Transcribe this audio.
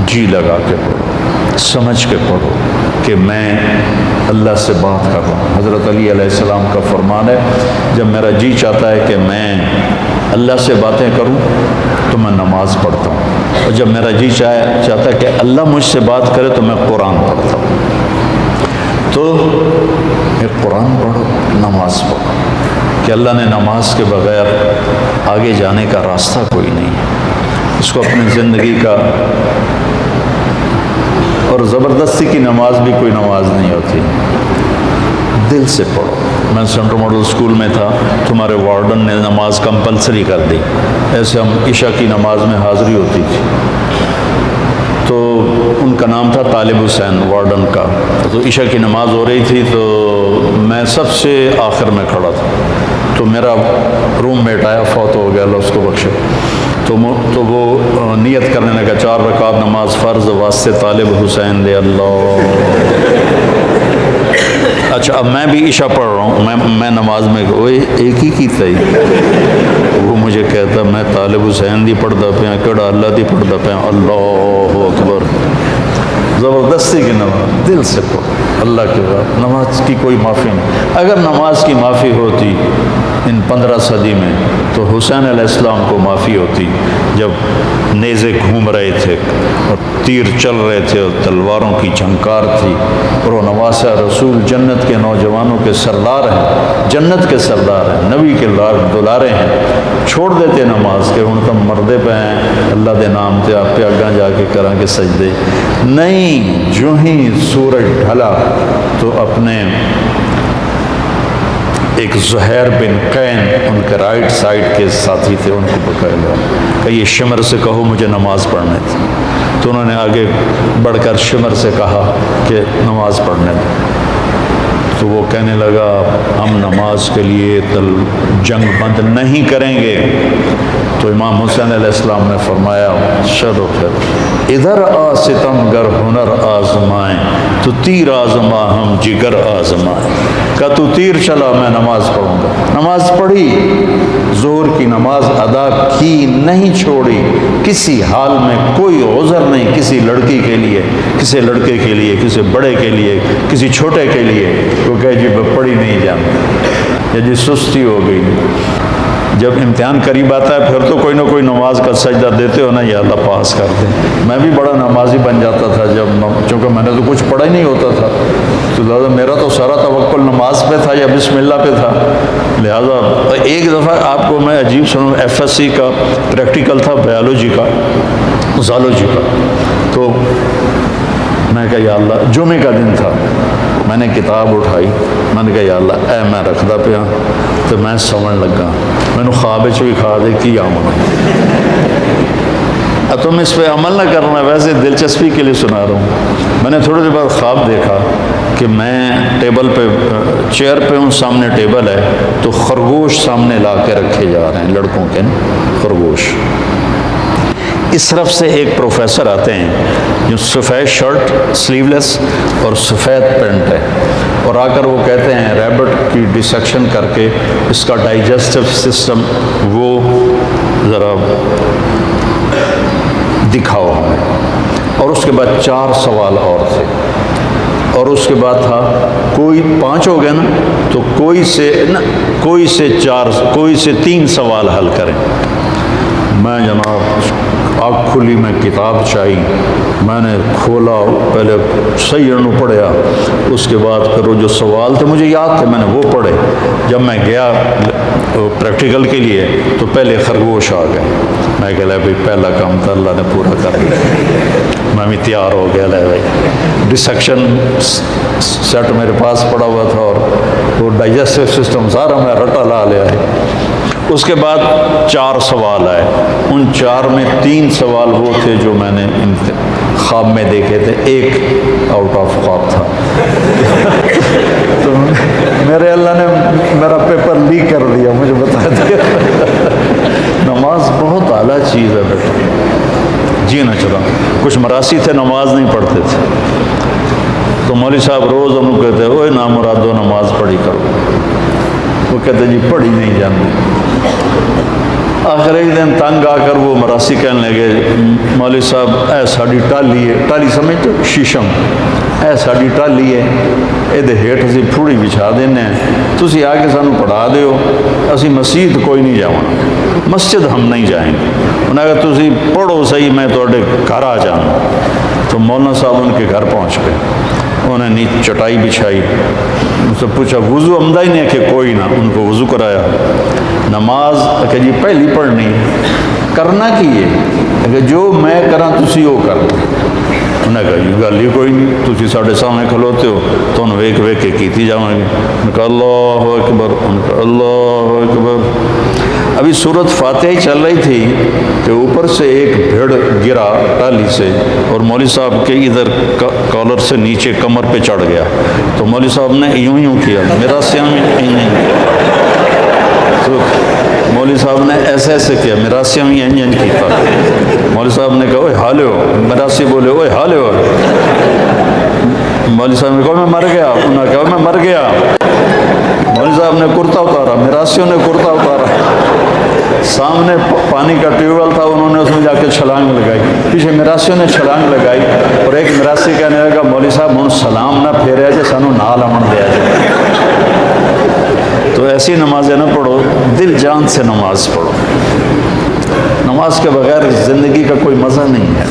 جی لگا کے پڑھو، سمجھ کے پڑھو کہ میں اللہ سے بات کر رہا ہوں۔ حضرت علی علیہ السلام کا فرمان ہے، جب میرا جی چاہتا ہے کہ میں اللہ سے باتیں کروں تو میں نماز پڑھتا ہوں، اور جب میرا جی چاہتا ہے کہ اللہ مجھ سے بات کرے تو میں قرآن پڑھتا ہوں۔ تو ایک قرآن پڑھو، نماز پڑھو، کہ اللہ نے نماز کے بغیر آگے جانے کا راستہ کوئی نہیں ہے۔ اس کو اپنی زندگی کا، اور زبردستی کی نماز بھی کوئی نماز نہیں ہوتی، دل سے پڑھو۔ میں سینٹرل ماڈل اسکول میں تھا، تمہارے وارڈن نے نماز کمپلسری کر دی، ایسے ہم عشاء کی نماز میں حاضری ہوتی تھی، تو ان کا نام تھا طالب حسین وارڈن کا۔ تو عشاء کی نماز ہو رہی تھی تو میں سب سے آخر میں کھڑا تھا، تو میرا روم میٹ آیا، فوت ہو گیا، اللہ اس کو بخشے، تو وہ نیت کرنے لگا 4 رکعت نماز فرض واسطے طالب حسین دے اللہ۔ اچھا اب میں بھی عشاء پڑھ رہا ہوں، میں نماز میں ایک ہی کی تھی، وہ مجھے کہتا میں طالب حسین دی پڑھتا پیا، کہڑا اللہ دی پڑھتا پیا، اللہ اکبر۔ زبردستی کی نماز دل سے پڑھو، اللہ کے بعد نماز کی کوئی معافی نہیں۔ اگر نماز کی معافی ہوتی ان 15 صدی میں تو حسین علیہ السلام کو معافی ہوتی، جب نیزے گھوم رہے تھے اور تیر چل رہے تھے اور تلواروں کی جھنکار تھی، اور وہ نواسہ رسول جنت کے نوجوانوں کے سردار ہیں، جنت کے سردار ہیں، نبی کے دلارے ہیں، چھوڑ دیتے نماز کے، ہن تم مردے پہ ہیں، اللہ دے نام تے آپ پہ اگاں جا کے کریں گے سجدے نہیں۔ جو ہی سورج ڈھلا تو اپنے ایک زہیر بن قین ان کے رائٹ سائڈ کے ساتھی تھے، ان کو پکڑا کہ یہ شمر سے کہو مجھے نماز پڑھنے تھی، تو انہوں نے آگے بڑھ کر شمر سے کہا کہ نماز پڑھنے تھی، تو وہ کہنے لگا ہم نماز کے لیے جنگ بند نہیں کریں گے۔ تو امام حسین علیہ السلام نے فرمایا چلو پھر ادھر آ ستم گر ہنر آزمائیں، تو تیر آزما ہم جگر آزمائیں۔ کہ تو تیر چلا میں نماز پڑھوں گا۔ نماز پڑھی، ظہر کی نماز ادا کی، نہیں چھوڑی، کسی حال میں کوئی عذر نہیں کسی لڑکی کے لیے، کسی لڑکے کے لیے، کسی بڑے کے لیے، کسی چھوٹے کے لیے، تو کہ جی پڑھی نہیں جانتا، یا جی سستی ہو گئی۔ جب امتحان قریب آتا ہے پھر تو کوئی نہ کوئی نماز کا سجدہ دیتے ہو نا، یا اللہ پاس کر دے۔ میں بھی بڑا نمازی بن جاتا تھا چونکہ میں نے تو کچھ پڑھا ہی نہیں ہوتا تھا، تو لہٰذا میرا تو سارا توکل نماز پہ تھا یا بسم اللہ پہ تھا۔ لہٰذا ایک دفعہ آپ کو میں عجیب سنوں، FSC کا پریکٹیکل تھا بایولوجی کا، زالوجی کا، تو میں کہا یا اللہ، جمعے کا دن تھا، میں نے کتاب اٹھائی، میں نے کہا یا اللہ اے میں رکھدا پیا تو میں سمجھ لگا، میں نے خواب بھی کھا دے کی عمل، اب تم اس پہ عمل نہ کرنا، ویسے دلچسپی کے لیے سنا رہا ہوں۔ میں نے تھوڑی دیر بعد خواب دیکھا کہ میں ٹیبل پہ، چیئر پہ ہوں، سامنے ٹیبل ہے، تو خرگوش سامنے لا کے رکھے جا رہے ہیں، لڑکوں کے خرگوش۔ اس طرف سے ایک پروفیسر آتے ہیں جو سفید شرٹ سلیو لیس اور سفید پینٹ ہے، اور آ کر وہ کہتے ہیں ریبٹ کی ڈسیکشن کر کے اس کا ڈائجسٹو سسٹم وہ ذرا دکھاؤ ہمیں، اور اس کے بعد 4 سوال اور تھے، اور اس کے بعد تھا کوئی 5 ہو گئے نا، تو کوئی سے 3 سوال حل کریں۔ میں جناب آنکھ کھلی، میں کتاب چاہی، میں نے کھولا، پہلے صحیح انہوں پڑھیا، اس کے بعد پھر وہ جو سوال تھے مجھے یاد تھے، میں نے وہ پڑھے۔ جب میں گیا پریکٹیکل کے لیے تو پہلے خرگوش آ گئے، میں کہا بھائی پہلا کام تو اللہ نے پورا کر دیا، میں بھی تیار ہو گیا، لے بھائی ڈسیکشن سیٹ میرے پاس پڑا ہوا تھا، اور وہ ڈائجسٹو سسٹم سارا میں رٹا لا لیا ہے۔ اس کے بعد 4 سوال آئے، ان 4 میں 3 سوال وہ تھے جو میں نے خواب میں دیکھے تھے، ایک آؤٹ آف خواب تھا۔ تو میرے اللہ نے میرا پیپر لیک کر دیا، مجھے بتا دیا۔ نماز بہت اعلیٰ چیز ہے بیٹا، جی نہ چلا۔ کچھ مراسی تھے نماز نہیں پڑھتے تھے، تو مولوی صاحب روز ہم کو کہتے اوے نامرادو نماز پڑھی کرو، وہ کہتے جی پڑھی نہیں جانتی۔ آخر ایک دن تنگ آ کر وہ مراسی کہنے لگے مولوی صاحب اے ساڈی ٹالی ہے، ٹالی سمجھتے ہو شیشم، اے ساڈی ٹالی ہے یہ ہیٹ اسی پھوڑی بچھا دینے ہیں، تسی آ کے سانو پڑھا دیو، اسی مسجد کوئی نہیں جاؤں، مسجد ہم نہیں جائیں گے، انہیں کہا تسی پڑھو صحیح میں توڑے گھر آ جانا۔ تو مولانا صاحب ان کے گھر پہنچ گئے، انہوں نے چٹائی بچھائی، ان سے پوچھا وضو عمدہ ہی نہیں کہ کوئی نہ، ان کو وضو کرایا، نماز کہ جی پہلی پڑھنی کرنا کی ہے کہ جو میں کراں تسی وہ کرنا، انہیں کہا یہ گل ہی کوئی نہیں، تسی ساڑھے سامنے کھلوتے ہو تو انہوں ویک ویک کے کیتی جاؤں گے، انہوں کہا اللہ اکبر، انہوں کہا اللہ اکبر۔ ابھی سورت فاتحہ چل رہی تھی کہ اوپر سے ایک بھیڑ گرا ٹالی سے اور مولوی صاحب کے ادھر کالر سے نیچے کمر پہ چڑھ گیا، تو مولوی صاحب نے یوں کیا، میرا سیام نہیں تو مولوی صاحب نے ایسے ایسے کیا، میرا سیام یہ کیتا، مولوی صاحب نے کہا اوے حالے ہو، میراسی بولے اوے حالے ہو، مولوی صاحب نے کہا میں مر گیا، انہوں نے کہا میں مر گیا، مولوی صاحب نے کرتا اتارا، میراسیوں نے کرتا اتارا، سامنے پانی کا ٹیوب ویل تھا، انہوں نے اس میں جا کے چھلانگ لگائی، پیچھے میراسیوں نے چھلانگ لگائی، اور ایک میراسی کہنے لگا مولوی صاحب ہوں سلام نہ پھیرے جے سانو نال امن دیا جائے۔ تو ایسی نمازیں نہ پڑھو، دل جان سے نماز پڑھو، نماز کے بغیر زندگی کا کوئی مزہ نہیں ہے۔